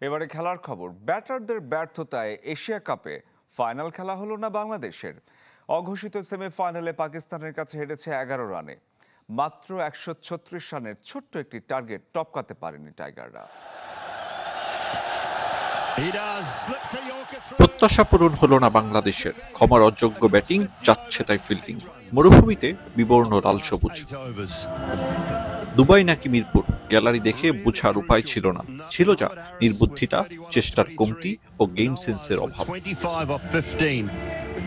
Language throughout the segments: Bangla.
এবারে খেলার খবর। ব্যাটারদের ব্যর্থতায় এশিয়া কাপে ফাইনাল খেলা হলো না বাংলাদেশের। অঘোষিত সেমিফাইনালে পাকিস্তানের কাছে হেরেছে 11 রানে। মাত্র 136 রানের ছোট্ট একটি টার্গেট টপকাতে পারেনি টাইগাররা। প্রত্যাশা পূরণ হলো না বাংলাদেশের। ক্ষমার অযোগ্য ব্যাটিং, যাচ্ছে তাই ফিল্ডিং। মরুভূমিতে বিবর্ণ লাল সবুজ। দুবাই নাকি মিরপুর, গ্যালারি দেখে বোঝার উপায় ছিল না। ছিল যা নির্বুদ্ধিতা, চেষ্টার কমতি ও গেম সেন্সের অভাব।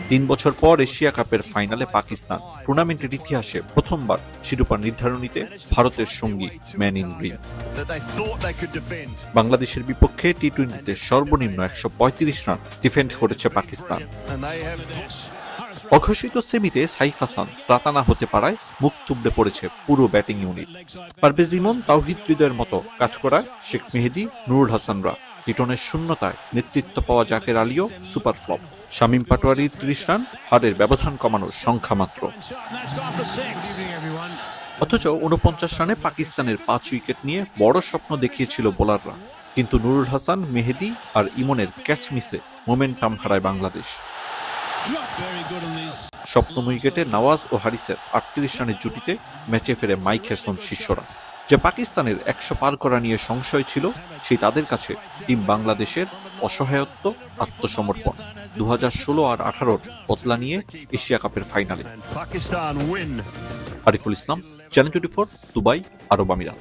3 বছর পর এশিয়া কাপের ফাইনালে পাকিস্তান। টুর্নামেন্টের ইতিহাসে প্রথমবার শিরোপা নির্ধারণীতে ভারতের সঙ্গী ম্যান ইন গ্রিন। বাংলাদেশের বিপক্ষে টি-20তে সর্বনিম্ন 135 রান ডিফেন্ড করেছে পাকিস্তান। অঘোষিত সেমিতে সাইফ হাসান প্রাতানা হতে পারায় মুখ থুবড়ে পড়েছে পুরো ব্যাটিং ইউনিট। পারভেজ ইমন, তাওহিদ হৃদয়ের মতো কাজ করায় শেখ মেহেদী, নুরুল হাসানরা। লিটনের শূন্যতায় নেতৃত্ব পাওয়া জাকের আলীও সুপার ফ্লপ। শামীম পাটোয়ারির 30 রান হারের ব্যবধান কমানোর সংখ্যা মাত্র। অথচ 49 রানে পাকিস্তানের 5 উইকেট নিয়ে বড় স্বপ্ন দেখিয়েছিল বোলাররা। কিন্তু নুরুল হাসান, মেহেদী আর ইমনের ক্যাচ মিসে মোমেন্টাম হারায় বাংলাদেশ। সপ্তম উইকেটে নওয়াজ ও হারিসের 38 রানের জুটিতে ম্যাচে ফেরে মাইক হেসন শিষ্যরা। যে পাকিস্তানের 100 পার করা নিয়ে সংশয় ছিল, সেই তাদের কাছে টিম বাংলাদেশের অসহায়ত্ব, আত্মসমর্পণ। 2016 আর 18 বদলা নিয়ে এশিয়া কাপের ফাইনালে। আরিফুল ইসলাম, চ্যানেল 24, দুবাই, আরব আমিরাত।